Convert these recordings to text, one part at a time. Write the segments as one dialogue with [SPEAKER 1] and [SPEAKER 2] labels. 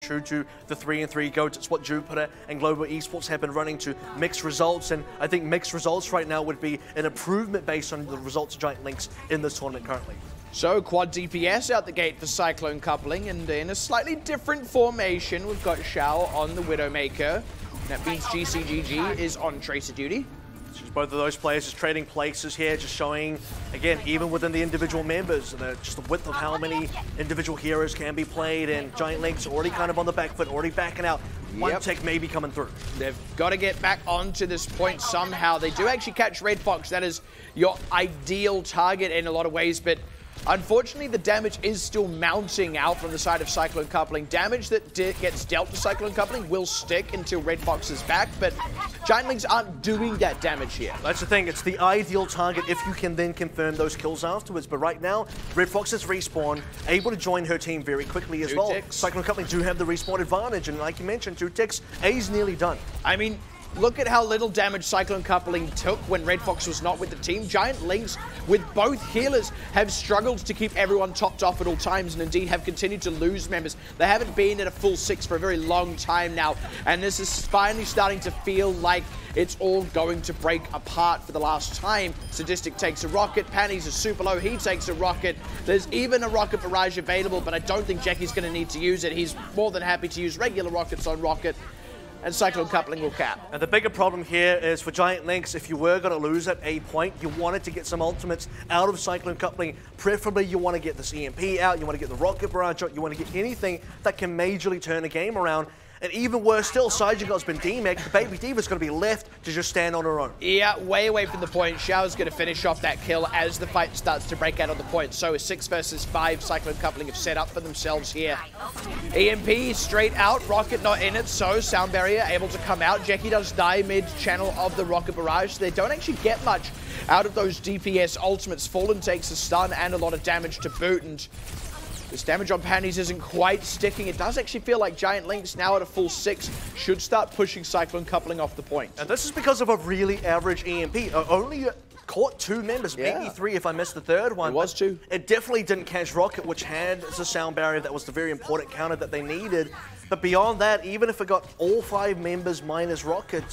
[SPEAKER 1] true to the 3-3 GOATs. It's what Jupiter and Global Esports have been running to mixed results, and I think mixed results right now would be an improvement based on the results of Giant LYNX in this tournament currently.
[SPEAKER 2] So, quad DPS out the gate for Cyclone coupling, and in a slightly different formation, we've got Shao on the Widowmaker. That means GCGG is on Tracer duty.
[SPEAKER 1] Just both of those players just trading places here, just showing, again, even within the individual members, just the width of how many individual heroes can be played, and Giant LYNX already kind of on the back foot, already backing out. One tech may be coming through.
[SPEAKER 2] They've got to get back onto this point somehow. They do actually catch Red Fox. That is your ideal target in a lot of ways, but unfortunately, the damage is still mounting out from the side of Cyclone coupling. Damage that gets dealt to Cyclone coupling will stick until Red Fox is back, but Giant LYNX aren't doing that damage here.
[SPEAKER 1] That's the thing. It's the ideal target if you can then confirm those kills afterwards. But right now, Red Fox has respawned, able to join her team very quickly as well. Cyclone coupling do have the respawn advantage, and like you mentioned, 2 ticks, A's nearly done.
[SPEAKER 2] I mean, look at how little damage Cyclone coupling took when Red Fox was not with the team. Giant LYNX, with both healers, have struggled to keep everyone topped off at all times, and indeed have continued to lose members. They haven't been at a full 6 for a very long time now, and this is finally starting to feel like it's all going to break apart for the last time. Sadistic takes a rocket, Panny's is super low, he takes a rocket. There's even a rocket barrage available, but I don't think Jackie's going to need to use it. He's more than happy to use regular rockets on rocket, and Cyclone coupling will cap.
[SPEAKER 1] And the bigger problem here is for Giant LYNX, if you were going to lose at a point, you wanted to get some ultimates out of Cyclone coupling. Preferably, you want to get this EMP out, you want to get the rocket barrage out, you want to get anything that can majorly turn the game around. And even worse still, Sajigal's been demeched. The Baby Diva's going to be left to just stand on her own.
[SPEAKER 2] Yeah, way away from the point. Shao's going to finish off that kill as the fight starts to break out on the point. So a 6 versus 5 Cyclone coupling have set up for themselves here. EMP straight out, rocket not in it, so sound barrier able to come out. Jackie does die mid-channel of the rocket barrage. They don't actually get much out of those DPS ultimates. Fallen takes a stun and a lot of damage to boot, and this damage on Panties isn't quite sticking. It does actually feel like Giant LYNX, now at a full 6, should start pushing Cyclone coupling off the point.
[SPEAKER 1] And this is because of a really average EMP. Only caught 2 members, maybe 3 if I missed the third one.
[SPEAKER 2] It was 2.
[SPEAKER 1] It definitely didn't catch Rocket, which had the sound barrier that was the very important counter that they needed. But beyond that, even if it got all 5 members minus Rocket,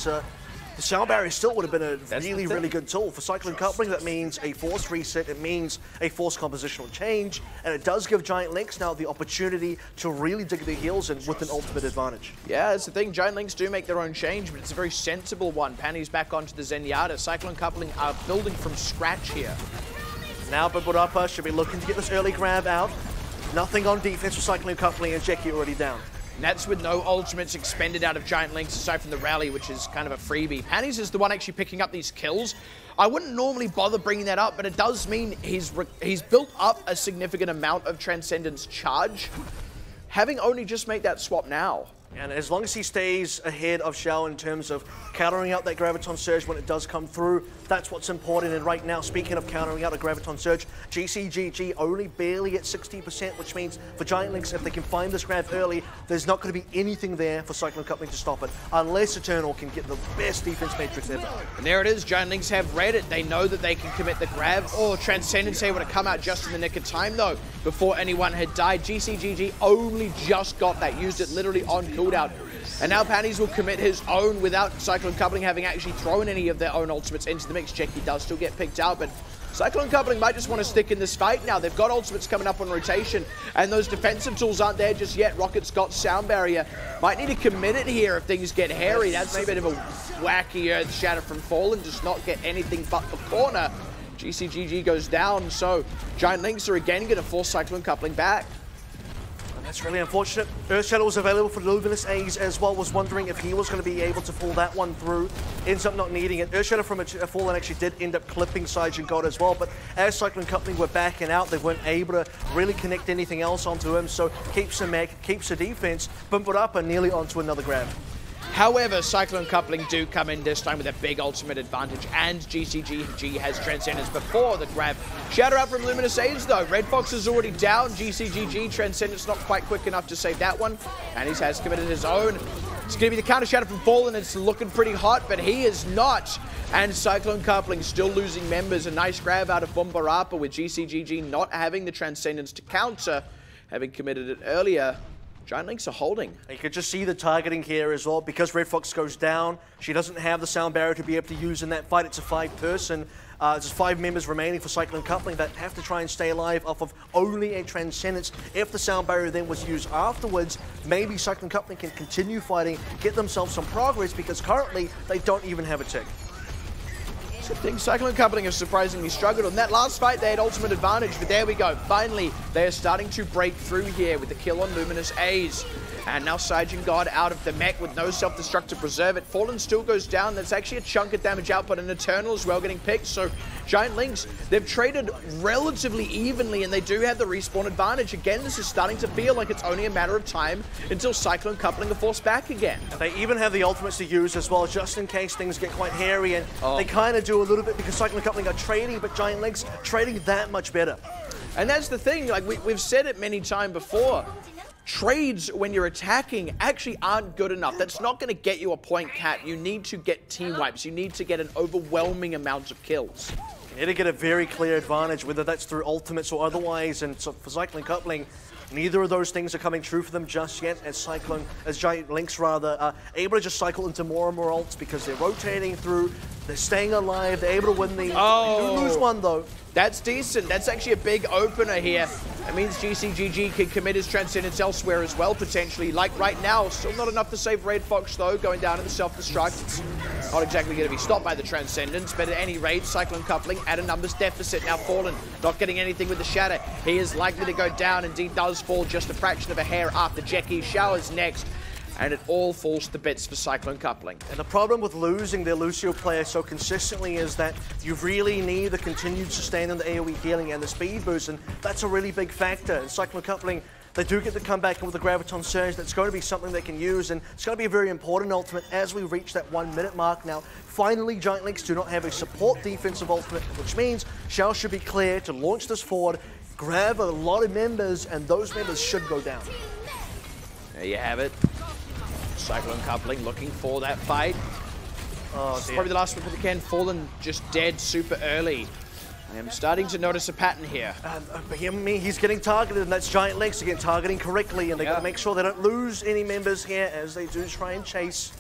[SPEAKER 1] the sound barrier still would have been a really good tool. For Cyclone coupling, that means a forced reset, it means a forced compositional change, and it does give Giant LYNX now the opportunity to really dig their heels in with an ultimate advantage.
[SPEAKER 2] Yeah, that's the thing. Giant LYNX do make their own change, but it's a very sensible one. Panny's back onto the Zenyatta. Cyclone coupling are building from scratch here.
[SPEAKER 1] Now Bubudapa should be looking to get this early grab out. Nothing on defense for Cyclone coupling, and Jackie already down.
[SPEAKER 2] And that's with no ultimates expended out of Giant LYNX aside from the rally, which is kind of a freebie. Panties is the one actually picking up these kills. I wouldn't normally bother bringing that up, but it does mean he's built up a significant amount of Transcendence charge, having only just made that swap now.
[SPEAKER 1] And as long as he stays ahead of Shao in terms of countering out that Graviton Surge when it does come through, that's what's important. And right now, speaking of countering out a Graviton Surge, GCGG only barely at 60%, which means for Giant LYNX, if they can find this grab early, there's not going to be anything there for Cyclone coupling to stop it, unless Eternal can get the best defense matrix ever.
[SPEAKER 2] And there it is, Giant LYNX have read it. They know that they can commit the grab. Oh, Transcendence able to come out just in the nick of time, though, before anyone had died. GCGG only just got that, used it literally on cooldown. And now Panties will commit his own without Cyclone coupling having actually thrown any of their own ultimates into the mix. Jackie does still get picked out, but Cyclone coupling might just want to stick in this fight now. They've got ultimates coming up on rotation, and those defensive tools aren't there just yet. Rocket's got sound barrier. Might need to commit it here if things get hairy. That's a bit of a wacky Earth Shatter from Fallen. Does not get anything but the corner. GCGG goes down, so Giant LYNX are again going to force Cyclone coupling back.
[SPEAKER 1] That's really unfortunate. Earthshadow was available for Luminous A's as well. Was wondering if he was going to be able to pull that one through. Ends up not needing it. Earthshadow from a Fallen actually did end up clipping Sergeant God as well, but as Cyclone coupling were backing out, they weren't able to really connect anything else onto him, so keeps the mech, keeps the defense, bump it up and nearly onto another grab.
[SPEAKER 2] However, Cyclone coupling do come in this time with a big ultimate advantage, and GCGG has Transcendence before the grab. Shatter out from Luminous Age though. Red Fox is already down. GCGG Transcendence not quite quick enough to save that one, and he has committed his own. It's going to be the counter shatter from Fallen. It's looking pretty hot, but he is not. And Cyclone coupling still losing members. A nice grab out of Bombarapa with GCGG not having the Transcendence to counter, having committed it earlier. Giant LYNX are holding.
[SPEAKER 1] You could just see the targeting here as well. Because Red Fox goes down, she doesn't have the sound barrier to be able to use in that fight. It's a 5-person. There's 5 members remaining for Cyclone Coupling that have to try and stay alive off of only a Transcendence. If the sound barrier then was used afterwards, maybe Cyclone Coupling can continue fighting, get themselves some progress, because currently they don't even have a tick.
[SPEAKER 2] I think Cyclone Coupling have surprisingly struggled. On that last fight, they had ultimate advantage, but there we go. Finally, they are starting to break through here with the kill on Luminous A's. And now Saijin God out of the mech with no self-destruct to preserve it. Fallen still goes down. That's actually a chunk of damage output, and Eternal as well getting picked. So Giant LYNX, they've traded relatively evenly, and they do have the respawn advantage. Again, this is starting to feel like it's only a matter of time until Cyclone Coupling are forced back again.
[SPEAKER 1] And they even have the ultimates to use as well, just in case things get quite hairy. And they kind of do a little bit because Cyclone Coupling are trading, but Giant LYNX trading that much better.
[SPEAKER 2] And that's the thing, like we've said it many times before. Trades when you're attacking actually aren't good enough. That's not going to get you a point cap. You need to get team wipes. You need to get an overwhelming amount of kills.
[SPEAKER 1] You need to get a very clear advantage, whether that's through ultimates or otherwise. And so for Cyclone Coupling, neither of those things are coming true for them just yet, as Giant LYNX rather, are able to just cycle into more and more ults because they're rotating through, they're staying alive, they're able to win the...
[SPEAKER 2] Oh.
[SPEAKER 1] They do lose one though.
[SPEAKER 2] That's decent. That's actually a big opener here. That means GCGG can commit his Transcendence elsewhere as well, potentially. Like right now, still not enough to save Red Fox, though, going down in the self-destruct. It's not exactly going to be stopped by the Transcendence, but at any rate, Cyclone Coupling at a numbers deficit. Now Fallen, not getting anything with the Shatter. He is likely to go down. Indeed, does fall just a fraction of a hair after Jackie showers next. And it all falls to bits for Cyclone Coupling.
[SPEAKER 1] And the problem with losing their Lucio player so consistently is that you really need the continued sustain on the AoE healing and the speed boost, and that's a really big factor. And Cyclone Coupling, they do get to come back with the Graviton Surge. That's going to be something they can use, and it's going to be a very important ultimate as we reach that 1 minute mark now. Finally, Giant LYNX do not have a support defensive ultimate, which means Shao should be clear to launch this forward, grab a lot of members, and those members should go down.
[SPEAKER 2] There you have it. Cyclone Coupling looking for that fight.
[SPEAKER 1] Oh,
[SPEAKER 2] this is probably the last one for the Ken. Fallen just dead super early. I am starting to notice a pattern here.
[SPEAKER 1] He's getting targeted, and that's Giant LYNX again targeting correctly, and they got to make sure they don't lose any members here as they do try and chase.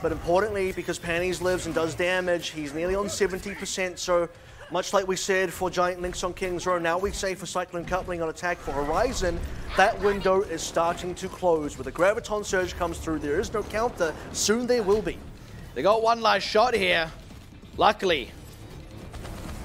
[SPEAKER 1] But importantly, because Panties lives and does damage, he's nearly on 70%, so much like we said for Giant LYNX on King's Row, now we say for Cyclone Coupling on attack for Horizon, that window is starting to close. With the Graviton Surge comes through, there is no counter. Soon there will be.
[SPEAKER 2] They got one last shot here. Luckily,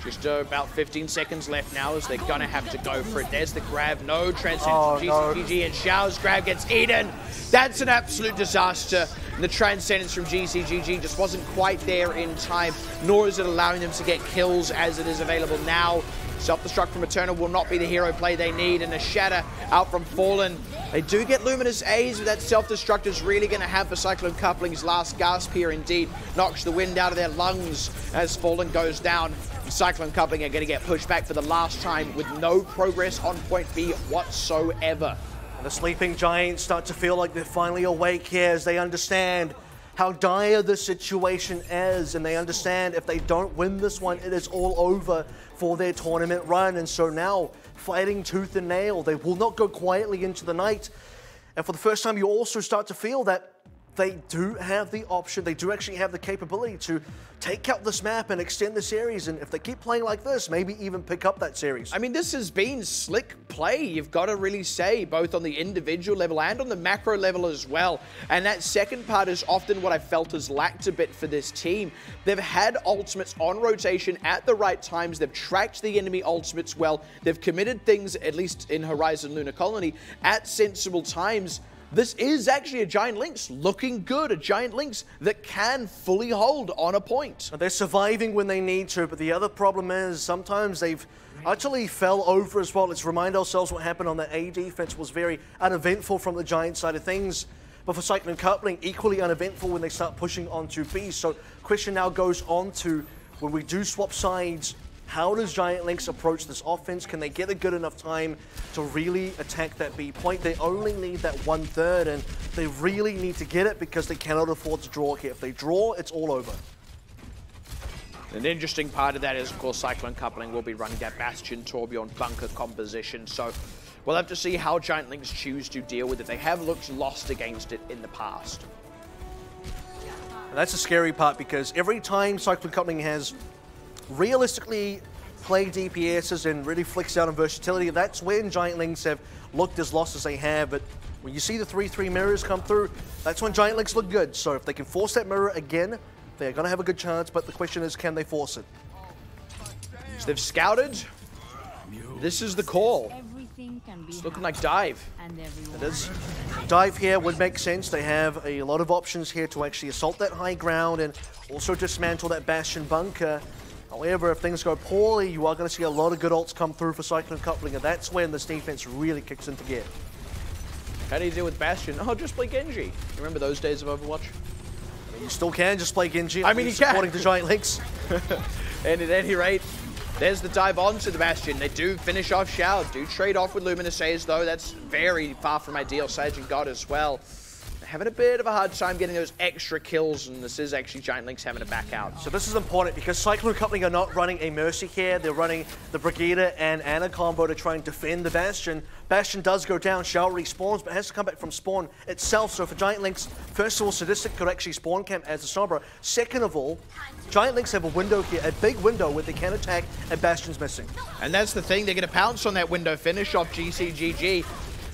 [SPEAKER 2] just about 15 seconds left now as they're going to have to go for it. There's the grab. No Transcendence. GCGG and Shao's grab gets eaten. That's an absolute disaster. And the Transcendence from GCGG just wasn't quite there in time, nor is it allowing them to get kills as it is available now. Self-destruct from Eternal will not be the hero play they need, and a Shatter out from Fallen. They do get Luminous A's, but that self-destruct is really going to have for Cyclone Coupling's last gasp here indeed. Knocks the wind out of their lungs as Fallen goes down. Cyclone Coupling are going to get pushed back for the last time with no progress on point B whatsoever.
[SPEAKER 1] And the sleeping Giants start to feel like they're finally awake here as they understand how dire the situation is, and they understand if they don't win this one, it is all over for their tournament run. And so now, fighting tooth and nail, they will not go quietly into the night. And for the first time, you also start to feel that they do have the option, they do actually have the capability to take out this map and extend the series, and if they keep playing like this, maybe even pick up that series.
[SPEAKER 2] I mean, this has been slick play, you've got to really say, both on the individual level and on the macro level as well. And that second part is often what I felt has lacked a bit for this team. They've had ultimates on rotation at the right times, they've tracked the enemy ultimates well, they've committed things, at least in Horizon Lunar Colony, at sensible times. This is actually a Giant LYNX looking good, a Giant LYNX that can fully hold on a point.
[SPEAKER 1] They're surviving when they need to, but the other problem is sometimes they've actually fell over as well. Let's remind ourselves what happened on the A defense was very uneventful from the Giant side of things. But for Cyclone Coupling, equally uneventful when they start pushing onto B. So question now goes on to, when we do swap sides, how does Giant LYNX approach this offense? Can they get a good enough time to really attack that B point? They only need that 1/3, and they really need to get it because they cannot afford to draw here. If they draw, it's all over.
[SPEAKER 2] An interesting part of that is, of course, Cyclone Coupling will be running that Bastion, Torbjorn, Bunker composition. So We'll have to see how Giant LYNX choose to deal with it. They have looked lost against it in the past.
[SPEAKER 1] And that's the scary part, because every time Cyclone Coupling has realistically played DPSs and really flicks out on versatility, that's when Giant LYNX have looked as lost as they have. But when you see the 3-3 mirrors come through, that's when Giant LYNX look good. So if they can force that mirror again, they're going to have a good chance, but the question is, can they force it?
[SPEAKER 2] So they've scouted. This is the call. It's looking like dive.
[SPEAKER 1] It is. Dive here would make sense. They have a lot of options here to actually assault that high ground and also dismantle that Bastion bunker. However, if things go poorly, you are going to see a lot of good ults come through for Cyclone Coupling, and that's when this defense really kicks into gear.
[SPEAKER 2] How do you deal with Bastion? Oh, just play Genji. You remember those days of Overwatch?
[SPEAKER 1] I mean, you still can just play Genji.
[SPEAKER 2] I mean, you can.
[SPEAKER 1] According to Giant LYNX.
[SPEAKER 2] And at any rate, there's the dive onto the Bastion. They do finish off Shao. Do trade off with Luminaces, though. That's very far from ideal. Sage and God as well. Having a bit of a hard time getting those extra kills, and this is actually Giant LYNX having to back out.
[SPEAKER 1] So this is important because Cyclone Coupling are not running a Mercy here. They're running the Brigida and Ana combo to try and defend the Bastion. Bastion does go down, Shao respawns, but has to come back from spawn itself. So for Giant LYNX, first of all, Sadistic could actually spawn camp as a Sombra. Second of all, Giant LYNX have a window here, a big window where they can attack, and Bastion's missing.
[SPEAKER 2] And that's the thing, they're going to pounce on that window, finish off GCGG,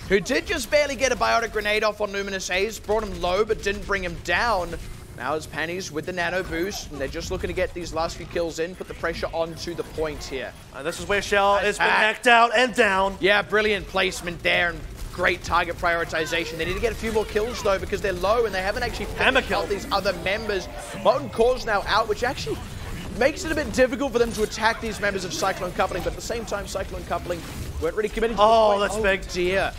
[SPEAKER 2] who did just barely get a biotic grenade off on Luminaces, brought him low but didn't bring him down. Now it's Panties with the nano boost, and they're just looking to get these last few kills in, put the pressure onto the point here.
[SPEAKER 1] And this is where Shao has been hacked out and down.
[SPEAKER 2] Yeah, brilliant placement there and great target prioritization. They need to get a few more kills though because they're low and they haven't actually picked out these other members. Molten Core's now out, which actually makes it a bit difficult for them to attack these members of Cyclone Coupling, but at the same time, Cyclone Coupling weren't really committing to the point.
[SPEAKER 1] That's big.
[SPEAKER 2] Oh dear.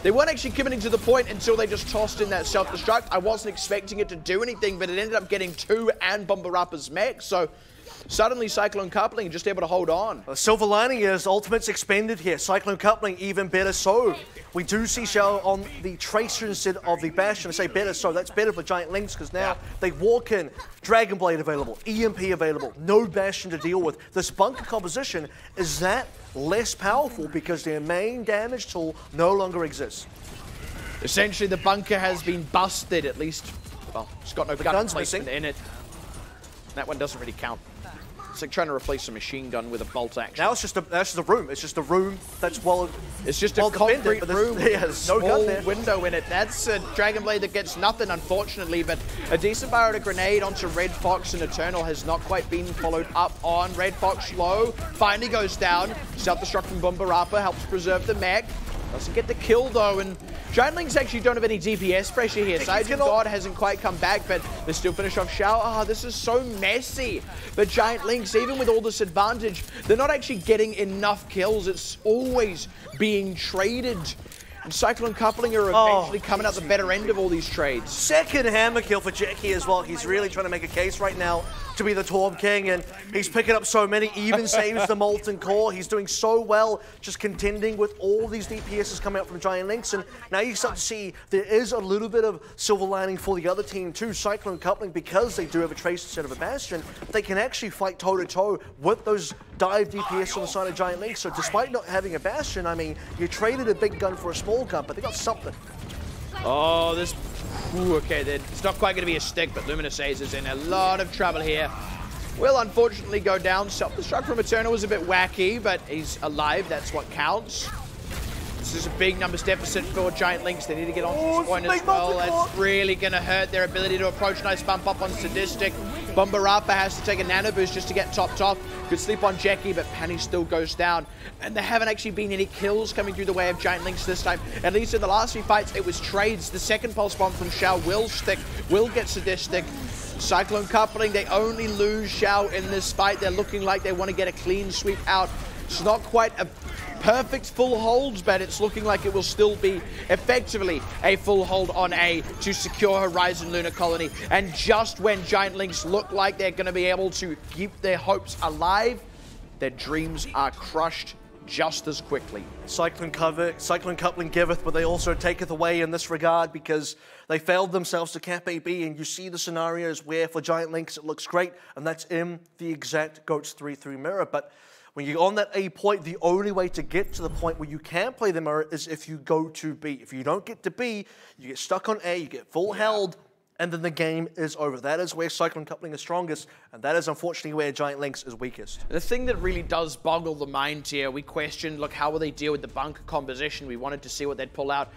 [SPEAKER 2] They weren't actually committing to the point until they just tossed in that self-destruct. I wasn't expecting it to do anything, but it ended up getting 2 and Bombarappa's mech, so suddenly Cyclone Coupling just able to hold on.
[SPEAKER 1] The silver lining is Ultimate's expended here. Cyclone Coupling even better so. We do see Shao on the Tracer instead of the Bastion. I say better so, that's better for Giant LYNX because now they walk in, Dragon Blade available, EMP available, no Bastion to deal with. This bunker composition, is that less powerful because their main damage tool no longer exists?
[SPEAKER 2] Essentially the bunker has been busted at least. Well, it's got no gun placement in it. That one doesn't really count. It's like trying to replace a machine gun with a bolt action.
[SPEAKER 1] Now it's just a room. It's just a room that's
[SPEAKER 2] It's just a concrete room with a
[SPEAKER 1] small
[SPEAKER 2] window in it. That's a Dragon Blade that gets nothing, unfortunately, but a decent biotic grenade onto Red Fox and Eternal has not quite been followed up on. Red Fox low, finally goes down. Self-destruct from Bombarappa helps preserve the mech. Doesn't get the kill though, and Giant LYNX actually don't have any DPS pressure here. Sage and God hasn't quite come back, but they still finish off Shao. This is so messy. But Giant LYNX, even with all this advantage, they're not actually getting enough kills. It's always being traded. And Cyclone Coupling are eventually coming out the better end of all these trades.
[SPEAKER 1] Second hammer kill for Jackie as well. He's really trying to make a case right now to be the Torb King, and he's picking up so many, even saves the Molten Core. He's doing so well, just contending with all these DPSs coming out from Giant LYNX, and now you start to see there is a little bit of silver lining for the other team too. Cyclone Coupling, because they do have a Trace instead of a Bastion, they can actually fight toe-to-toe with those dive DPS on the side of Giant LYNX. So despite not having a Bastion, I mean, you traded a big gun for a small gun, but they got something.
[SPEAKER 2] Oh, this... Ooh, okay, it's not quite going to be a stick, but Luminaces is in a lot of trouble here. Will unfortunately go down. Self-destruct from Eternal was a bit wacky, but he's alive. That's what counts. This is a big numbers deficit for Giant LYNX. They need to get onto this point as well. That's really going to hurt their ability to approach. Nice bump up on Sadistic. Bombarappa has to take a nano boost just to get topped off. Could sleep on Jackie, but Penny still goes down. And there haven't actually been any kills coming through the way of Giant LYNX this time. At least in the last few fights, it was trades. The second pulse bomb from Shao will stick, will get Sadistic. Cyclone Coupling, they only lose Shao in this fight. They're looking like they want to get a clean sweep out. It's not quite a perfect full holds, but it's looking like it will still be effectively a full hold on A to secure Horizon Lunar Colony. And just when Giant LYNX look like they're going to be able to keep their hopes alive, their dreams are crushed just as quickly.
[SPEAKER 1] Cyclone Coupling giveth, but they also taketh away in this regard because they failed themselves to cap AB, and you see the scenarios where for Giant LYNX it looks great, and that's in the exact GOATS 3-3 mirror. But When you're on that A point, the only way to get to the point where you can play them is if you go to B. If you don't get to B, you get stuck on A, you get full held, and then the game is over. That is where Cyclone coupling is strongest, and that is unfortunately where Giant Lynx is weakest.
[SPEAKER 2] The thing that really does boggle the mind here, we questioned, look, how will they deal with the bunker composition? We wanted to see what they'd pull out.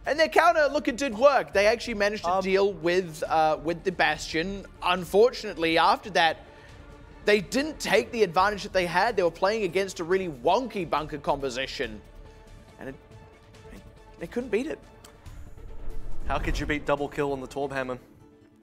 [SPEAKER 2] And their counter, look, it did work. They actually managed to deal with the Bastion. Unfortunately, after that, they didn't take the advantage that they had. They were playing against a really wonky bunker composition, and they couldn't beat it.
[SPEAKER 1] How could you beat double kill on the Torb Hammer?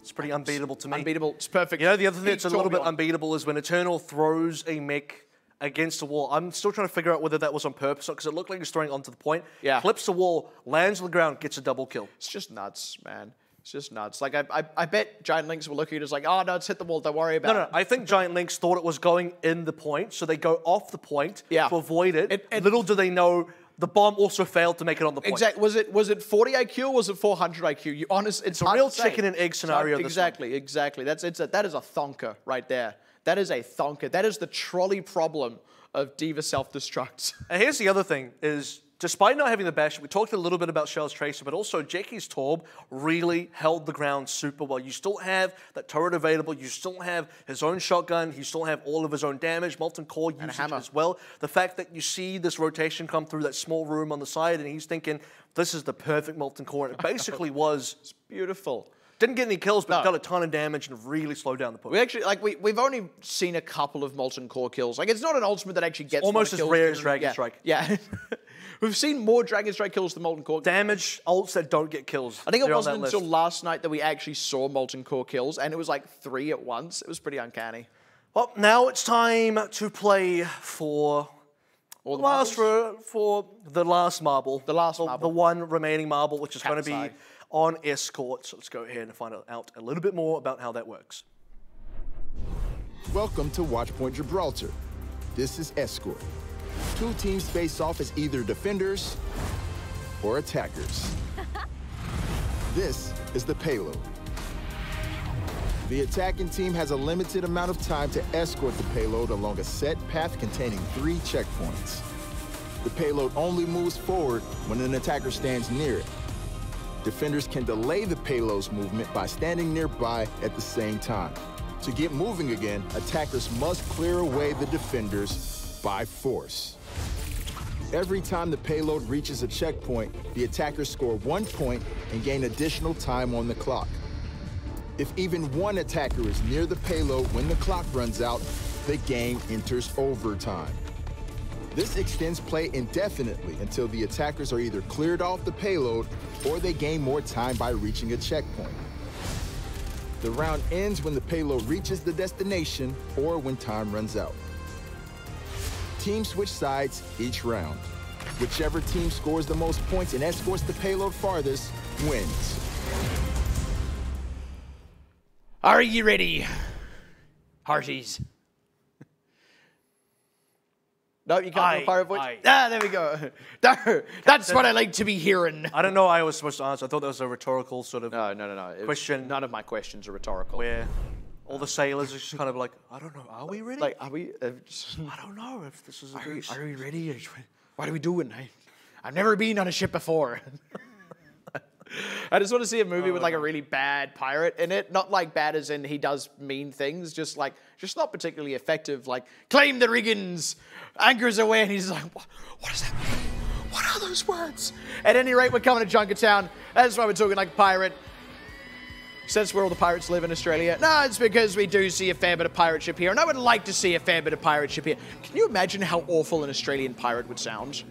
[SPEAKER 1] It's pretty unbeatable to me.
[SPEAKER 2] Unbeatable. It's perfect.
[SPEAKER 1] You know, the other thing that's a little bit unbeatable is when Eternal throws a mech against the wall. I'm still trying to figure out whether that was on purpose or because it looked like he was throwing it onto the point.
[SPEAKER 2] Yeah.
[SPEAKER 1] Flips the wall, lands on the ground, gets a double kill.
[SPEAKER 2] It's just nuts, man. It's just nuts. Like, I bet Giant Lynx were looking at it as like, oh, no, it's hit the wall. Don't worry about it.
[SPEAKER 1] No, I think Giant Lynx thought it was going in the point, so they go off the point to avoid it. Little do they know, the bomb also failed to make it on the point.
[SPEAKER 2] Exactly. Was it 40 IQ or was it 400 IQ? It's
[SPEAKER 1] a real chicken and egg scenario.
[SPEAKER 2] Exactly. That is a thonker right there. That is a thonker. That is the trolley problem of Diva self-destructs.
[SPEAKER 1] And here's the other thing is, despite not having the bash, we talked a little bit about Shell's Tracer, but also Jackie's Torb really held the ground super well. You still have that turret available. You still have his own shotgun. You still have all of his own damage, molten core usage as well. The fact that you see this rotation come through that small room on the side, and he's thinking, this is the perfect molten core. And it basically was.
[SPEAKER 2] It's beautiful.
[SPEAKER 1] Didn't get any kills, but got a ton of damage and really slowed down the push.
[SPEAKER 2] We actually, like, we've only seen a couple of molten core kills. Like, it's not an ultimate that actually gets
[SPEAKER 1] almost as rare as Dragon Strike.
[SPEAKER 2] Yeah. We've seen more Dragon Strike kills than molten core.
[SPEAKER 1] Damage ults that don't get kills.
[SPEAKER 2] I think it wasn't until last night that we actually saw molten core kills, and it was like 3 at once. It was pretty uncanny.
[SPEAKER 1] Well, now it's time to play for the last marble.
[SPEAKER 2] The last marble.
[SPEAKER 1] The one remaining marble, which is going to be on Escort. So let's go ahead and find out a little bit more about how that works.
[SPEAKER 3] Welcome to Watchpoint Gibraltar. This is Escort. 2 teams face off as either defenders or attackers. This is the payload. The attacking team has a limited amount of time to escort the payload along a set path containing 3 checkpoints. The payload only moves forward when an attacker stands near it. Defenders can delay the payload's movement by standing nearby at the same time. To get moving again, attackers must clear away the defenders by force. Every time the payload reaches a checkpoint, the attackers score 1 point and gain additional time on the clock. If even one attacker is near the payload when the clock runs out, the game enters overtime. This extends play indefinitely until the attackers are either cleared off the payload or they gain more time by reaching a checkpoint. The round ends when the payload reaches the destination or when time runs out. Teams switch sides each round. Whichever team scores the most points and escorts the payload farthest wins.
[SPEAKER 2] Are you ready, hearties? No, you can't do pirate voice? There we go. That's what I like to be hearing.
[SPEAKER 1] I don't know I was supposed to answer. I thought that was a rhetorical sort of
[SPEAKER 2] No.
[SPEAKER 1] question.
[SPEAKER 2] None of my questions are rhetorical.
[SPEAKER 1] Where all the sailors are just kind of like, I don't know, are we ready?
[SPEAKER 2] Like, are we?
[SPEAKER 1] I don't know if this is
[SPEAKER 2] Are we ready? What are we doing? I've never been on a ship before. I just want to see a movie with like a really bad pirate in it. Not like bad as in he does mean things, just not particularly effective. Like, claim the riggins, anchors away, and he's like, what does that mean? What are those words? At any rate, we're coming to Junkertown. That's why we're talking like a pirate. Since where all the pirates live in Australia. No, it's because we do see a fair bit of pirate ship here, and I would like to see a fair bit of pirate ship here. Can you imagine how awful an Australian pirate would sound?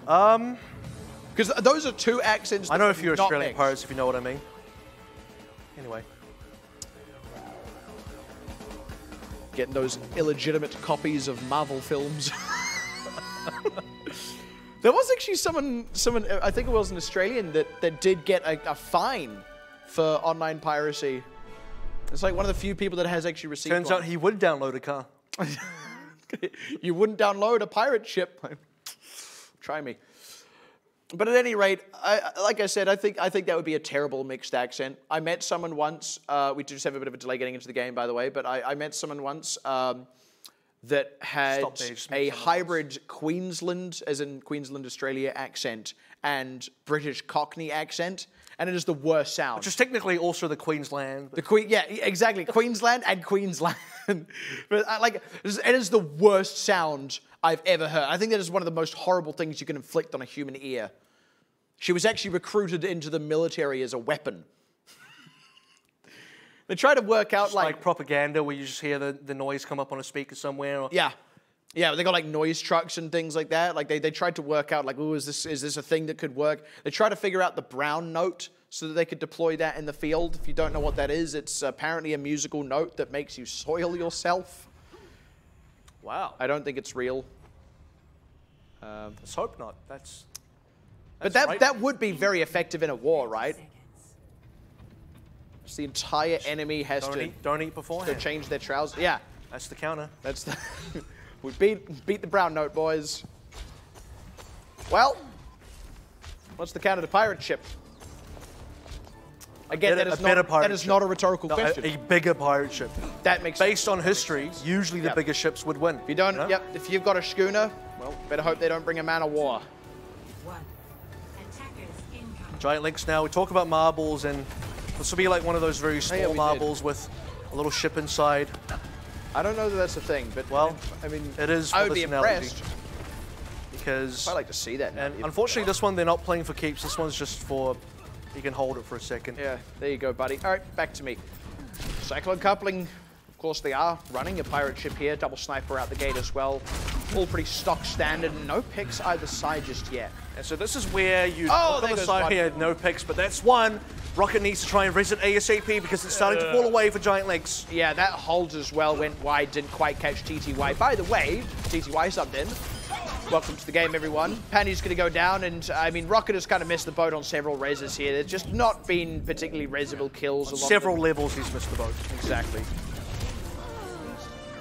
[SPEAKER 2] Because those are 2 accents.
[SPEAKER 1] I know a few Australian pirates, if you know what I mean. Anyway.
[SPEAKER 2] Getting those illegitimate copies of Marvel films. There was actually someone, I think it was an Australian, that did get a fine for online piracy. It's like one of the few people that has actually received
[SPEAKER 1] Turns out he would download a car.
[SPEAKER 2] You wouldn't download a pirate ship. Try me. But at any rate, like I said, I think that would be a terrible mixed accent. I met someone once. We just have a bit of a delay getting into the game, by the way. But I met someone once that had a hybrid Queensland, as in Queensland, Australia accent, and British Cockney accent, and it is the worst sound.
[SPEAKER 1] Which is technically also the Queensland.
[SPEAKER 2] Yeah, exactly. Queensland and Queensland. But like, it is the worst sound I've ever heard. I think that is one of the most horrible things you can inflict on a human ear. She was actually recruited into the military as a weapon. They try to work out
[SPEAKER 1] like propaganda where you just hear the noise come up on a speaker somewhere. Or...
[SPEAKER 2] Yeah. Yeah, they got like noise trucks and things like that. Like they tried to work out like, oh, is this a thing that could work? They tried to figure out the brown note so that they could deploy that in the field. If you don't know what that is, it's apparently a musical note that makes you soil yourself.
[SPEAKER 1] Wow.
[SPEAKER 2] I don't think it's real.
[SPEAKER 1] Let's hope not.
[SPEAKER 2] But that would be very effective in a war, right? So the entire enemy has
[SPEAKER 1] don't eat beforehand.
[SPEAKER 2] To change their trousers. Yeah.
[SPEAKER 1] That's the counter.
[SPEAKER 2] That's the we beat the brown note, boys. Well, what's the counter to pirate ship? Again, that is not a rhetorical question.
[SPEAKER 1] A bigger pirate ship.
[SPEAKER 2] That makes
[SPEAKER 1] Based on history, usually the bigger ships would win.
[SPEAKER 2] If you don't, if you've got a schooner, well, better hope they don't bring a man of war.
[SPEAKER 1] Giant Lynx now. We talk about marbles, and this will be like one of those very small marbles with a little ship inside.
[SPEAKER 2] I don't know that that's a thing, but
[SPEAKER 1] well,
[SPEAKER 2] I mean,
[SPEAKER 1] it is.
[SPEAKER 2] I would be impressed
[SPEAKER 1] because
[SPEAKER 2] I'd like to see that.
[SPEAKER 1] And unfortunately, this one they're not playing for keeps. This one's just for you can hold it for a second.
[SPEAKER 2] Yeah, there you go, buddy. All right, back to me. Cyclone coupling. Of course, they are running a pirate ship here. Double sniper out the gate as well. All pretty stock standard. No picks either side just yet.
[SPEAKER 1] And so this is where you look on the side here, no picks, but that's one. Rocket needs to try and res it ASAP because it's starting to fall away for Giant Lynx.
[SPEAKER 2] Yeah, that hold as well went wide, didn't quite catch TTY. By the way, TTY subbed in. Welcome to the game, everyone. Pandy's going to go down, and I mean, Rocket has kind of missed the boat on several reses here. There's just not been particularly resable kills.
[SPEAKER 1] On several levels, he's missed the boat.
[SPEAKER 2] Exactly.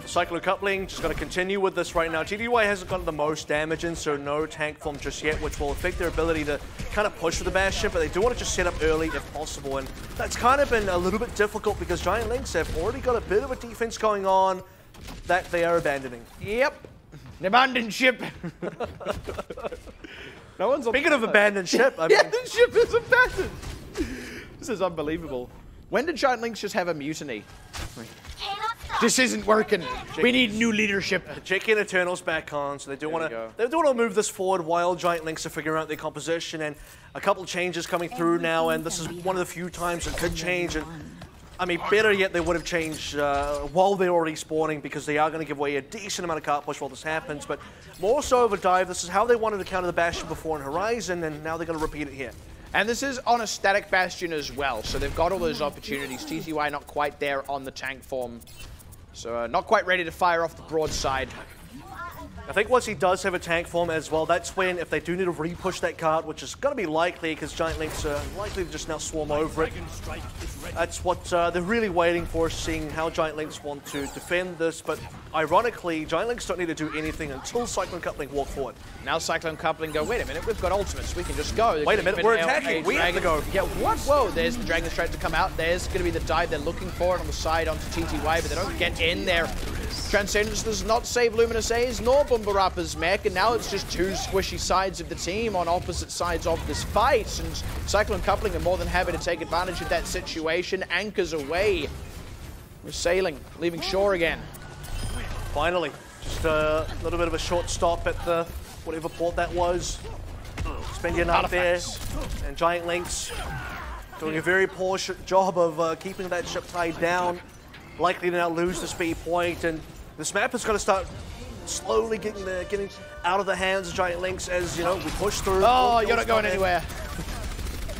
[SPEAKER 1] Cyclone coupling, just going to continue with this right now. TTY hasn't got the most damage in, so no tank form just yet, which will affect their ability to kind of push for the bastion, but they do want to just set up early if possible, and that's kind of been a little bit difficult because Giant Lynx have already got a bit of a defense going on that they are abandoning.
[SPEAKER 2] Yep. An abandoned ship. No one's
[SPEAKER 1] Speaking of abandoned ship, I mean...
[SPEAKER 2] Yeah, the ship is abandoned. This is unbelievable. When did Giant Lynx just have a mutiny? This isn't working. We need new leadership.
[SPEAKER 1] Check in Eternal's back on, so they do want to move this forward while Giant Lynx are figuring out their composition, and a couple of changes coming through now, and this is one of the few times it could change. And I mean, better yet, they would have changed while they're already spawning because they are going to give away a decent amount of cart push while this happens. But more so of a dive, this is how they wanted to counter the Bastion before in Horizon, and now they're going to repeat it here.
[SPEAKER 2] And this is on a static Bastion as well, so they've got all those opportunities. TTY not quite there on the tank form. So not quite ready to fire off the broadside.
[SPEAKER 1] I think once he does have a tank form as well, that's when, if they do need to re-push that card, which is going to be likely because Giant Lynx are likely to just now swarm over it. That's what they're really waiting for, seeing how Giant Lynx want to defend this. But ironically, Giant Lynx don't need to do anything until Cyclone Coupling walk forward.
[SPEAKER 2] Now Cyclone Coupling go, wait a minute, we've got ultimates, we can just go.
[SPEAKER 1] Wait a minute, we're attacking, we have to go.
[SPEAKER 2] Yeah, what? Whoa, there's the Dragon Strike to come out. There's going to be the dive they're looking for on the side onto TTY, but they don't get in there. Transcendence does not save Luminous A's nor Bumbarappa's mech, and now it's just two squishy sides of the team on opposite sides of this fight, and Cyclone Coupling are more than happy to take advantage of that situation. Anchors away. We're sailing, leaving shore again.
[SPEAKER 1] Finally, just a little bit of a short stop at the whatever port that was. Spending up there, and Giant Lynx doing a very poor job of keeping that ship tied down. Likely to now lose the speed point, and this map is going to start slowly getting out of the hands of Giant Lynx as, you know, we push through.
[SPEAKER 2] Oh, you're not going anywhere.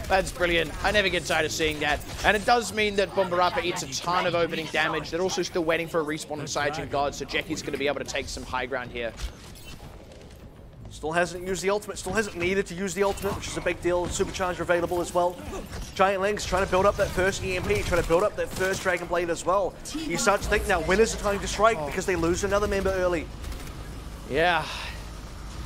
[SPEAKER 2] That's brilliant. I never get tired of seeing that. And it does mean that Bumbarappa eats a ton of opening damage. They're also still waiting for a respawn on Cyclone God, so Jackie's going to be able to take some high ground here.
[SPEAKER 1] Still hasn't used the ultimate, still hasn't needed to use the ultimate, which is a big deal. Supercharger available as well. Giant Lynx trying to build up that first EMP, trying to build up that first Dragon Blade as well. You start to think now, when is the time to strike? Because they lose another member early.
[SPEAKER 2] Yeah.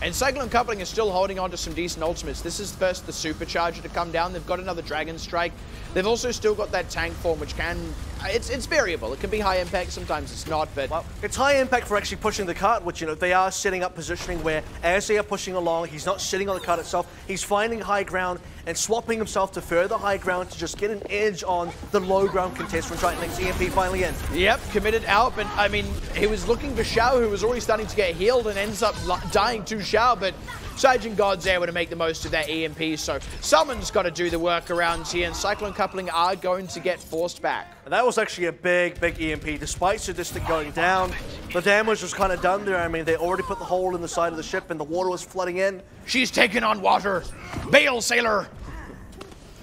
[SPEAKER 2] And Cyclone Coupling is still holding on to some decent ultimates. This is first the Supercharger to come down. They've got another Dragon Strike. They've also still got that tank form, which can, it's variable. It can be high impact, sometimes it's not, but...
[SPEAKER 1] Well, it's high impact for actually pushing the cart, which, you know, they are setting up positioning where as they are pushing along, he's not sitting on the cart itself, he's finding high ground and swapping himself to further high ground to just get an edge on the low ground contest when GiantLynx EMP finally in.
[SPEAKER 2] Yep, committed out, but I mean, he was looking for Xiao, who was already starting to get healed and ends up dying to Xiao, but Sajin God's able to make the most of that EMP, so someone's got to do the workarounds here, and Cyclone Coupling are going to get forced back.
[SPEAKER 1] And that was actually a big EMP. Despite Sadistic going down, the damage was kind of done there. I mean, they already put the hole in the side of the ship and the water was flooding in.
[SPEAKER 2] She's taking on water. Bail Sailor.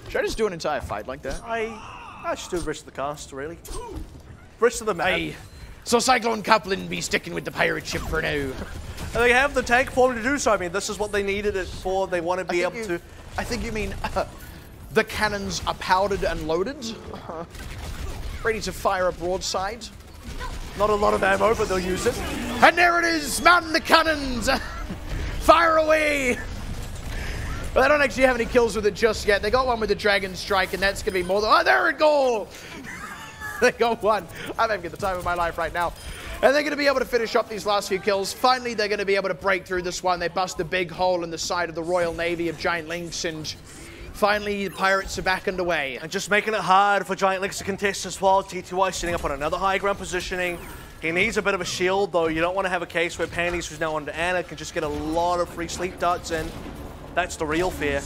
[SPEAKER 2] Should I just do an entire fight like that?
[SPEAKER 1] I should do the rest of the cast, really. Rest of the map.
[SPEAKER 2] Aye. So Cyclone Coupling be sticking with the pirate ship for now.
[SPEAKER 1] And they have the tank form to do so. I mean, this is what they needed it for. They want to be able to...
[SPEAKER 2] I think you mean the cannons are powdered and loaded. Ready to fire a broadside.
[SPEAKER 1] Not a lot of ammo, but they'll use it.
[SPEAKER 2] And there it is! Mountain the cannons! Fire away! Well, they don't actually have any kills with it just yet. They got one with the Dragon Strike, and that's going to be more than... Oh, there it goes! They got one. I'm having the time of my life right now. And they're going to be able to finish up these last few kills. Finally, they're going to be able to break through this one. They bust a big hole in the side of the Royal Navy of GiantLynx, and finally, the Pirates are back underway.
[SPEAKER 1] And just making it hard for GiantLynx to contest as well. TTY sitting up on another high ground positioning. He needs a bit of a shield, though. You don't want to have a case where Panties, who's now under Anna, can just get a lot of free sleep darts in. That's the real fear.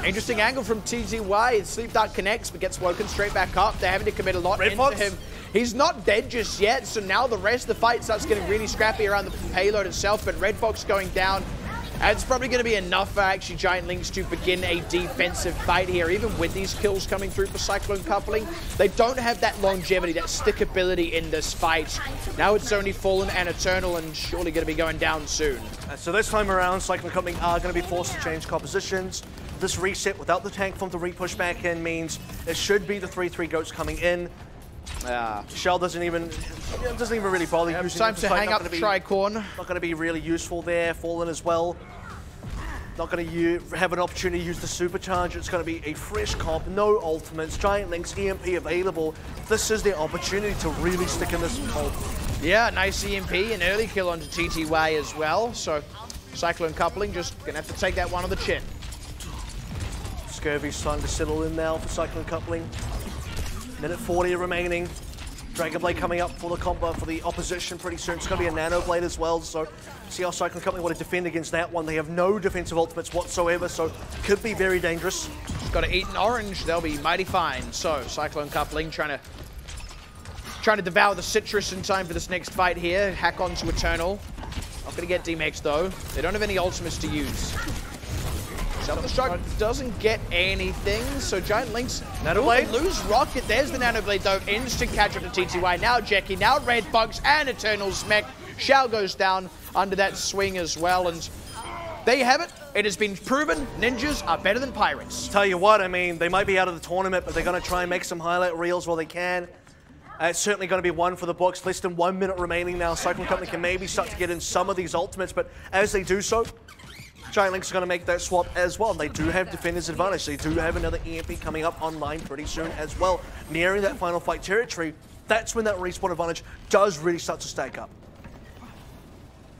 [SPEAKER 2] Interesting angle from TTY. Sleep Dart connects, but gets woken straight back up. They're having to commit a lot into him. He's not dead just yet, so now the rest of the fight starts getting really scrappy around the payload itself, but Red Fox going down. And it's probably going to be enough for actually GiantLynx to begin a defensive fight here, even with these kills coming through for Cyclone Coupling. They don't have that longevity, that stickability in this fight. Now it's only Fallen and Eternal, and surely going to be going down soon.
[SPEAKER 1] So this time around, Cyclone Coupling are going to be forced to change compositions. This reset without the tank form to re-push back in means it should be the 3-3 goats coming in. Shell doesn't even really bother.
[SPEAKER 2] It's time to hang up the tricorn.
[SPEAKER 1] Not going to be really useful there. Fallen as well. Not going to have an opportunity to use the supercharger. It's going to be a fresh comp, no ultimates. GiantLynx EMP available. This is their opportunity to really stick in this comp.
[SPEAKER 2] Yeah, nice EMP, an early kill onto TTY as well. So Cyclone Coupling just going to have to take that one on the chin.
[SPEAKER 1] Scurvy's starting to settle in now for Cyclone Coupling. Minute 40 remaining. Dragon Blade coming up for the combo for the opposition pretty soon. It's going to be a Nano Blade as well, so see how Cyclone Coupling want to defend against that one. They have no defensive ultimates whatsoever, so could be very dangerous.
[SPEAKER 2] Got to eat an orange, they'll be mighty fine. So Cyclone Coupling trying to devour the citrus in time for this next fight here. Hack onto Eternal. Not going to get DMX though. They don't have any ultimates to use. Self-destruct doesn't get anything, so GiantLynx lose Rocket. There's the Nano Blade though, instant catch up to TTY. Now Jackie, now Red Fox and Eternal Smack. Xiao goes down under that swing as well, and there you have it. It has been proven ninjas are better than pirates.
[SPEAKER 1] Tell you what, I mean, they might be out of the tournament, but they're going to try and make some highlight reels while they can. It's certainly going to be one for the books. Less than 1 minute remaining now. Cyclone Company can maybe start to get in some of these ultimates, but as they do so, GiantLynx is going to make that swap as well. They do have defender's advantage. They do have another EMP coming up online pretty soon as well. Nearing that final fight territory, that's when that respawn advantage does really start to stack up.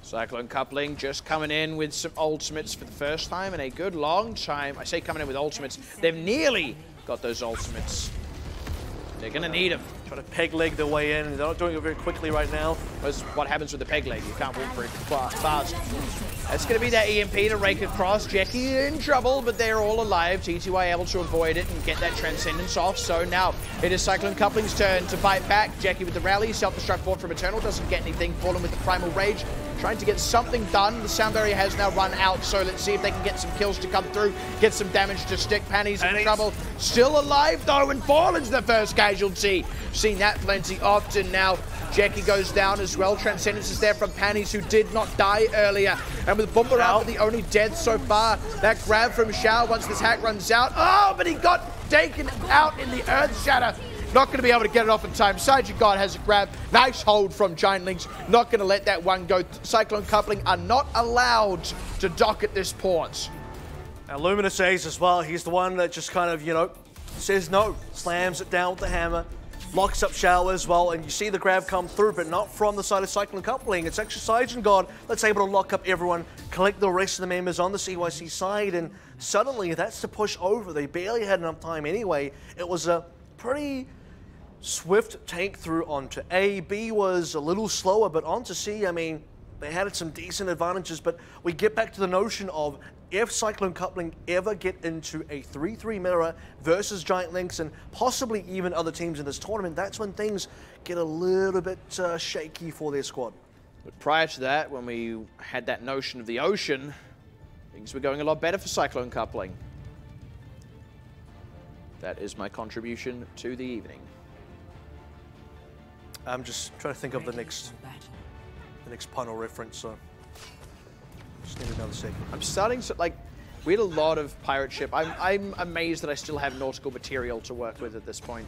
[SPEAKER 2] Cyclone Coupling just coming in with some ultimates for the first time in a good long time. I say coming in with ultimates. They've nearly got those ultimates. They're going to need them.
[SPEAKER 1] Trying to peg leg their way in, and they're not doing it very quickly right now.
[SPEAKER 2] That's what happens with the peg leg. You can't walk very fast. That's going to be that EMP to rake across. Jackie in trouble, but they're all alive. TTY able to avoid it and get that Transcendence off. So now it is Cyclone Coupling's turn to fight back. Jackie with the rally. Self-destruct forward from Eternal. Doesn't get anything. Fallen with the Primal Rage. Trying to get something done. The sound barrier has now run out, so let's see if they can get some kills to come through, get some damage to stick. Panties in trouble. Still alive, though, and Fallen's the first casualty. Seen that plenty often now. Jackie goes down as well. Transcendence is there from Panties, who did not die earlier. And with Bumper out, the only death so far. That grab from Xiao once this hack runs out. Oh, but he got taken out in the Earth Shatter. Not going to be able to get it off in time. Sajid God has a grab. Nice hold from GiantLynx. Not going to let that one go. Cyclone Coupling are not allowed to dock at this port.
[SPEAKER 1] Now, Luminous Ace as well. He's the one that just kind of, you know, says no, slams it down with the hammer, locks up Shao as well, and you see the grab come through, but not from the side of Cyclone Coupling. It's actually Cyclone God that's able to lock up everyone, collect the rest of the members on the CYC side, and suddenly that's to push over. They barely had enough time anyway. It was a pretty swift tank through onto A. B was a little slower, but onto C, I mean, they had some decent advantages, but we get back to the notion of if Cyclone Coupling ever get into a 3-3 mirror versus Giant Lynx and possibly even other teams in this tournament, that's when things get a little bit shaky for their squad.
[SPEAKER 2] But prior to that, when we had that notion of the ocean, things were going a lot better for Cyclone Coupling. That is my contribution to the evening.
[SPEAKER 1] I'm just trying to think of the next panel reference, so just need another second.
[SPEAKER 2] I'm starting to, like, we had a lot of pirate ship. I'm amazed that I still have nautical material to work with at this point.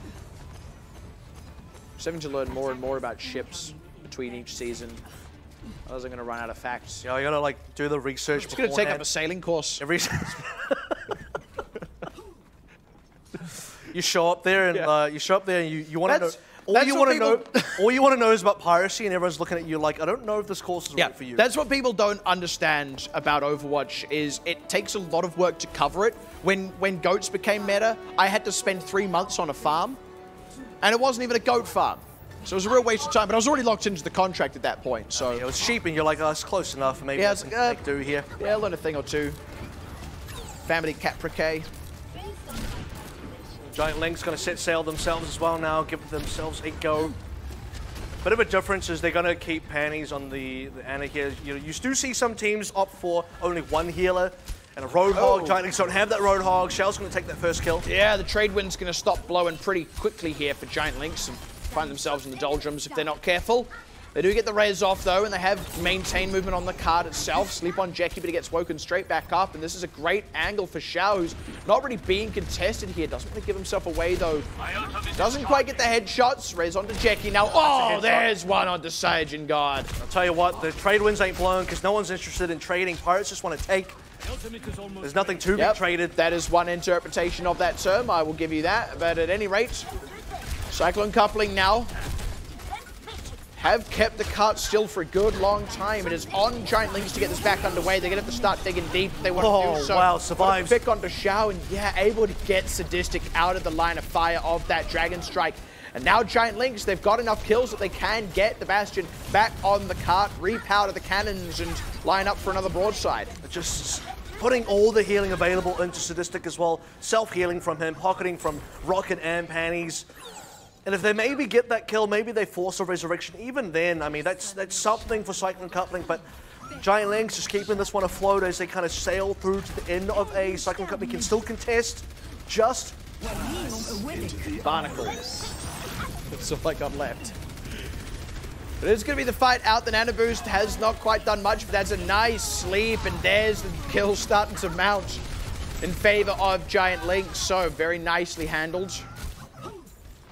[SPEAKER 2] Just having to learn more and more about ships between each season. Otherwise I'm going to run out of facts.
[SPEAKER 1] Yeah, you got to, like, do the research
[SPEAKER 2] It's going to take up a sailing course.
[SPEAKER 1] You show up there and you want to know. All you want to know is about piracy, and everyone's looking at you like, I don't know if this course is right for you.
[SPEAKER 2] That's what people don't understand about Overwatch, is it takes a lot of work to cover it. When goats became meta, I had to spend 3 months on a farm, and it wasn't even a goat farm. So it was a real waste of time, but I was already locked into the contract at that point. So
[SPEAKER 1] it was sheep, and you're like, oh, it's close enough. Maybe I can make do here.
[SPEAKER 2] Yeah, learn a thing or two. Family capricae.
[SPEAKER 1] Giant Lynx going to set sail themselves as well now, give themselves a go. Bit of a difference is they're going to keep panties on the Ana here. You do see some teams opt for only one healer and a Roadhog. Giant Lynx don't have that Roadhog. Shell's going to take that first kill.
[SPEAKER 2] Yeah, the trade wind's going to stop blowing pretty quickly here for Giant Lynx and find themselves in the doldrums if they're not careful. They do get the res off though, and they have maintained movement on the card itself. Sleep on Jackie, but he gets woken straight back up, and this is a great angle for Shao, who's not really being contested here. Doesn't want to give himself away though. Doesn't quite get the headshots. Res onto Jackie now. Oh, there's one onto Cyclone God.
[SPEAKER 1] I'll tell you what, the trade winds ain't blown because no one's interested in trading. Pirates just want to take. There's nothing to be traded.
[SPEAKER 2] That is one interpretation of that term. I will give you that. But at any rate, Cyclone Coupling now have kept the cart still for a good long time. It is on Giant Lynx to get this back underway. They're going to have to start digging deep. They want to do so.
[SPEAKER 1] Wow, survives.
[SPEAKER 2] Pick onto Shao, and yeah, able to get Sadistic out of the line of fire of that Dragon Strike. And now Giant Lynx, they've got enough kills that they can get the Bastion back on the cart, repowder the cannons, and line up for another broadside.
[SPEAKER 1] Just putting all the healing available into Sadistic as well. Self-healing from him, pocketing from Rocket and Panties. And if they maybe get that kill, maybe they force a resurrection. Even then, I mean, that's something for Cyclone Coupling, but Giant Lynx is keeping this one afloat as they kind of sail through to the end of A. Cyclone Coupling can still contest, just
[SPEAKER 2] barnacles. That's all I got left. But it's going to be the fight out. The Nano Boost has not quite done much, but that's a nice sleep, and there's the kill starting to mount in favor of Giant Lynx. So very nicely handled.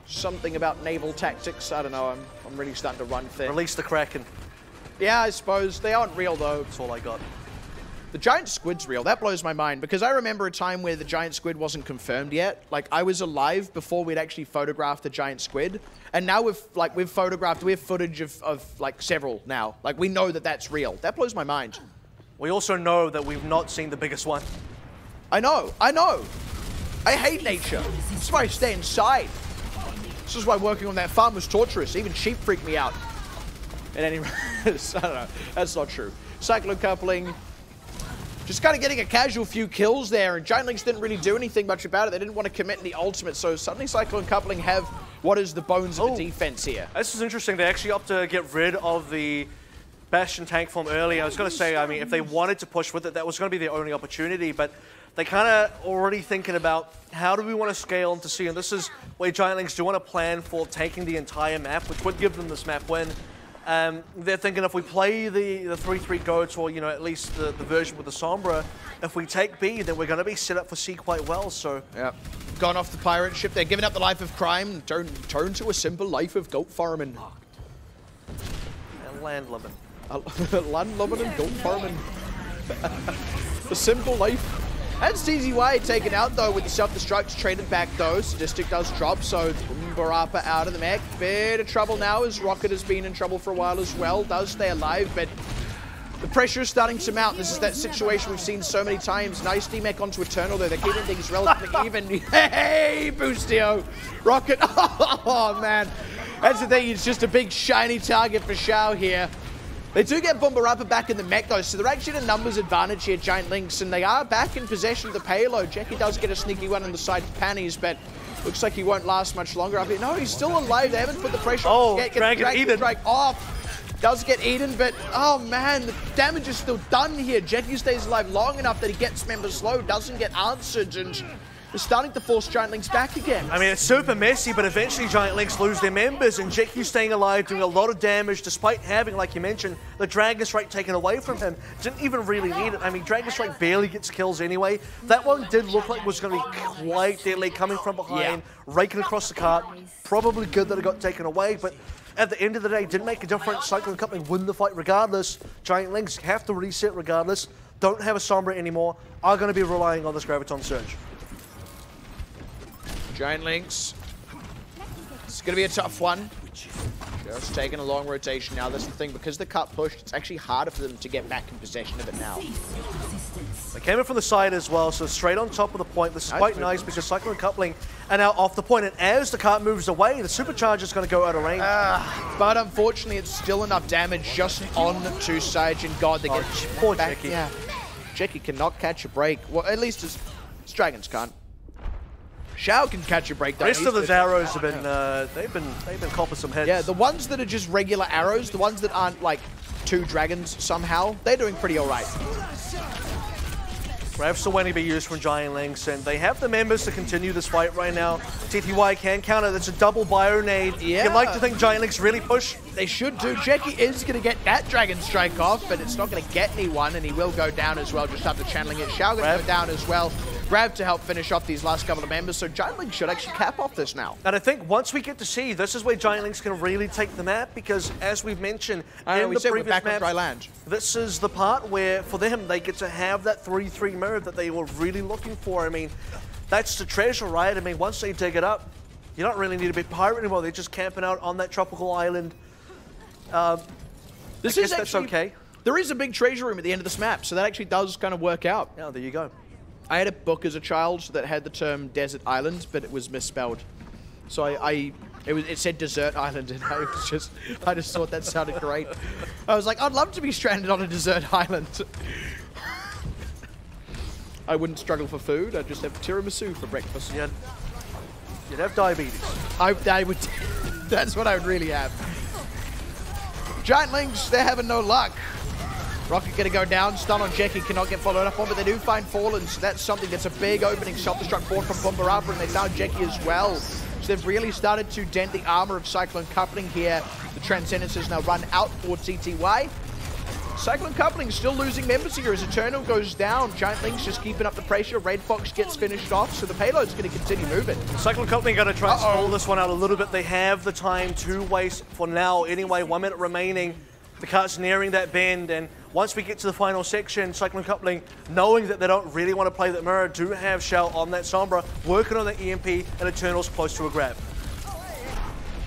[SPEAKER 2] Something about naval tactics. I don't know. I'm really starting to run thin.
[SPEAKER 1] Release the Kraken.
[SPEAKER 2] Yeah, I suppose. They aren't real, though.
[SPEAKER 1] That's all I got.
[SPEAKER 2] The giant squid's real. That blows my mind, because I remember a time where the giant squid wasn't confirmed yet. Like, I was alive before we'd actually photographed the giant squid. And now we have footage of like several now. Like, we know that that's real. That blows my mind.
[SPEAKER 1] We also know that we've not seen the biggest one.
[SPEAKER 2] I know. I hate nature. That's why I stay inside. This is why working on that farm was torturous. Even sheep freaked me out. At any rate, I don't know. That's not true. Cyclone Coupling just kind of getting a casual few kills there, and Giant Lynx didn't really do anything much about it. They didn't want to commit in the ultimate, so suddenly Cyclone Coupling have what is the bones of a defense here.
[SPEAKER 1] This is interesting. They actually opt to get rid of the Bastion tank form early. I was going to say, I mean, if they wanted to push with it, that was going to be their only opportunity, but they kind of already thinking about how do we want to scale into C, and this is where Giant Lynx do want to plan for taking the entire map, which would give them this map win. They're thinking if we play the 3-3 goats, or at least the version with the Sombra, if we take B, then we're going to be set up for C quite well. So
[SPEAKER 2] yeah, gone off the pirate ship. They're giving up the life of crime and turn to a simple life of goat farming
[SPEAKER 1] and land lubbing.
[SPEAKER 2] Land lubbing and goat farming. The simple life That's TZY taken out, though, with the self-destruct traded back, though. Sadistic does drop, so Barapa out of the mech. Bit of trouble now, as Rocket has been in trouble for a while as well. Does stay alive, but the pressure is starting to mount. This is that situation we've seen so many times. Nice D-mech onto Eternal, though. They're keeping things relatively even. Hey, Boostio! Rocket, oh, man. That's the thing, it's just a big shiny target for Shao here. They do get Bombarapa back in the mech, though, so they're actually at a numbers advantage here, Giant Lynx, and they are back in possession of the payload. Jackie does get a sneaky one on the side of Panties, but looks like he won't last much longer up here. No, he's still alive. They haven't put the pressure on.
[SPEAKER 1] Oh, Dragon
[SPEAKER 2] strike off. Does get eaten, but oh man, the damage is still done here. Jackie stays alive long enough that he gets members slow, doesn't get answered, and is starting to force Giant Lynx back again.
[SPEAKER 1] I mean, it's super messy, but eventually Giant Lynx lose their members, and Jackie staying alive, doing a lot of damage, despite having, like you mentioned, the Dragon Strike taken away from him. Didn't even really need it. I mean, Dragon Strike barely gets kills anyway. That one did look like it was going to be quite deadly, coming from behind, raking across the cart. Probably good that it got taken away, but at the end of the day, didn't make a difference. Cyclone Coupling win the fight regardless. Giant Lynx have to reset regardless. Don't have a Sombra anymore. Are going to be relying on this Graviton Surge.
[SPEAKER 2] Giant Lynx. It's going to be a tough one. Just taking a long rotation now. That's the thing, because the cut pushed, it's actually harder for them to get back in possession of it now.
[SPEAKER 1] They came in from the side as well, so straight on top of the point. This is quite nice because Cyclone Coupling are now off the point, and as the cart moves away, the Supercharger is going to go out of range.
[SPEAKER 2] But unfortunately, it's still enough damage just on to Sage, and God, they get
[SPEAKER 1] poor
[SPEAKER 2] back.
[SPEAKER 1] Jackie.
[SPEAKER 2] Yeah. Jackie cannot catch a break. Well, at least his Dragons can't. Shao can catch a break, though.
[SPEAKER 1] The rest of those arrows have been, they've been copping some hits.
[SPEAKER 2] Yeah, the ones that are just regular arrows, the ones that aren't like 2 dragons somehow, they're doing pretty all right.
[SPEAKER 1] Grav still waiting to be used from Giant Lynx, and they have the members to continue this fight right now. TTY can counter. That's a double bio nade.
[SPEAKER 2] Yeah.
[SPEAKER 1] You'd like to think Giant Lynx really push.
[SPEAKER 2] They should do. Jackie is going to get that Dragon Strike off, but it's not going to get anyone, and he will go down as well just after channeling it. Shao going to go down as well. Grab to help finish off these last couple of members, so Giant Lynx should actually cap off this now.
[SPEAKER 1] And I think once we get to see, this is where Giant Lynx can really take the map, because as we've mentioned in the previous maps, this is the part where, for them, they get to have that 3-3 mirror that they were really looking for. I mean, that's the treasure, right? I mean, once they dig it up, you don't really need a big pirate anymore. They're just camping out on that tropical island. That's okay.
[SPEAKER 2] There is a big treasure room at the end of this map, so that actually does kind of work out.
[SPEAKER 1] Yeah, there you go.
[SPEAKER 2] I had a book as a child that had the term desert island, but it was misspelled. So it said desert island, and I just thought that sounded great. I was like, I'd love to be stranded on a desert island. I wouldn't struggle for food. I'd just have tiramisu for breakfast.
[SPEAKER 1] You'd have diabetes.
[SPEAKER 2] I would. That's what I would really have. Giant Lynx, they're having no luck. Rocket gonna go down, stun on Jackie, cannot get followed up on, but they do find Fallen, so that's something that's a big opening self-destruct forward from Bombarapa, and they found Jackie as well. So they've really started to dent the armor of Cyclone Coupling here. The Transcendences now run out for TTY. Cyclone Coupling still losing members here as Eternal goes down. Giant Lynx just keeping up the pressure. Red Fox gets finished off, so the payload's going to continue moving.
[SPEAKER 1] Cyclone Coupling going to try and stall this one out a little bit. They have the time to waste for now. Anyway, 1 minute remaining. The cart's nearing that bend, and once we get to the final section, Cyclone Coupling, knowing that they don't really want to play that mirror, do have Shao on that Sombra, working on the EMP, and Eternal's close to a grab.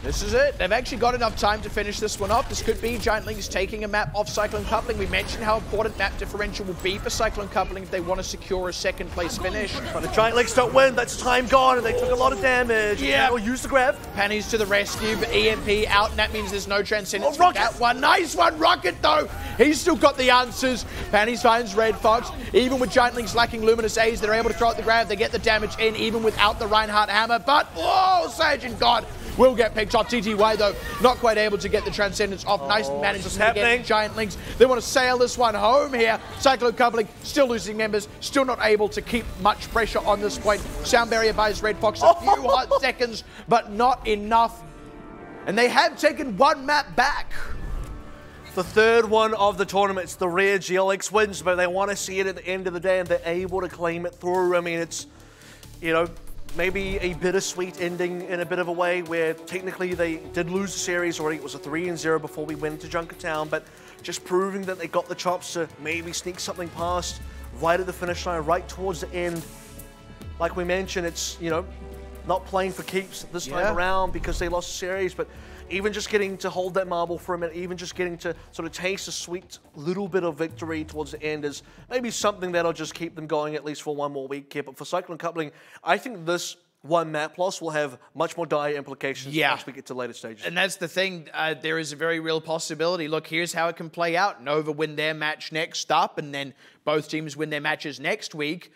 [SPEAKER 2] This is it. They've actually got enough time to finish this one off. This could be Giant Lynx taking a map off Cyclone Coupling. We mentioned how important map differential will be for Cyclone Coupling if they want to secure a second place finish.
[SPEAKER 1] But the Giant Lynx don't win. That's time gone, and they took a lot of damage.
[SPEAKER 2] Yeah.
[SPEAKER 1] We'll use the grab.
[SPEAKER 2] Panties to the rescue, but EMP out, and that means there's no Transcendence.
[SPEAKER 1] Oh, Rocket!
[SPEAKER 2] That one. Nice one, Rocket, though. He's still got the answers. Panties finds Red Fox. Even with Giant Lynx lacking Luminous A's, they're able to throw out the grab. They get the damage in, even without the Reinhardt hammer. But, oh, Sage and God will get picked off. TTY, though, not quite able to get the Transcendence off. Nice management again. Giant Lynx. They want to sail this one home here. Cyclone Coupling still losing members, still not able to keep much pressure on this point. Sound barrier buys Red Fox a few hot seconds, but not enough. And they have taken one map back.
[SPEAKER 1] The third one of the tournament. It's the rare GLX wins, but they want to see it at the end of the day, and they're able to claim it through. I mean, it's, you know, maybe a bittersweet ending in a bit of a way where technically they did lose the series already. It was a 3-0 before we went to Junkertown, but just proving that they got the chops to maybe sneak something past right at the finish line, right towards the end. Like we mentioned, it's, you know, not playing for keeps this time around because they lost the series, but even just getting to hold that marble for a minute, even just getting to sort of taste a sweet little bit of victory towards the end is maybe something that'll just keep them going at least for one more week here. But for Cyclone Coupling, I think this one map loss will have much more dire implications once we get to later stages.
[SPEAKER 2] And that's the thing. There is a very real possibility. Look, here's how it can play out. Nova win their match next up, and then both teams win their matches next week.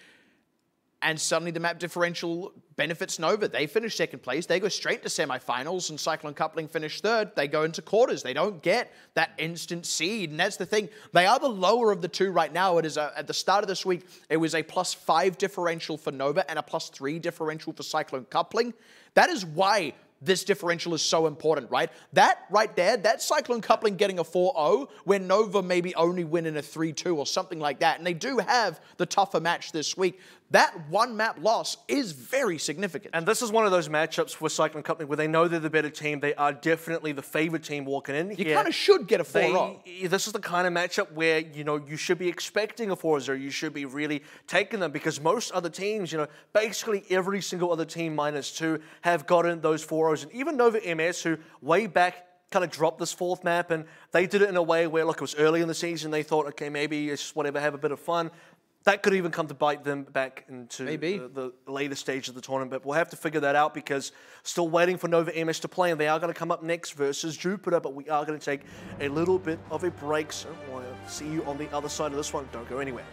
[SPEAKER 2] And suddenly the map differential benefits Nova. They finish second place. They go straight to semifinals, and Cyclone Coupling finish third. They go into quarters. They don't get that instant seed. And that's the thing. They are the lower of the two right now. It is at the start of this week, it was a +5 differential for Nova and a +3 differential for Cyclone Coupling. That is why this differential is so important, right? That right there, that Cyclone Coupling getting a 4-0 when Nova maybe only win in a 3-2 or something like that. And they do have the tougher match this week. That one map loss is very significant.
[SPEAKER 1] And this is one of those matchups for Cyclone Coupling where they know they're the better team. They are definitely the favorite team walking in here.
[SPEAKER 2] You kind of should get a 4-0.
[SPEAKER 1] This is the kind of matchup where, you know, you should be expecting a 4-0. You should be really taking them because most other teams, you know, basically every single other team -2 have gotten those 4-0s. And even Nova MS, who way back kind of dropped this fourth map, and they did it in a way where, look, it was early in the season. They thought, okay, maybe it's just whatever, have a bit of fun. That could even come to bite them back into the later stage of the tournament. But we'll have to figure that out because still waiting for Nova MS to play, and they are going to come up next versus Jupiter, but we are going to take a little bit of a break. So we'll see you on the other side of this one. Don't go anywhere.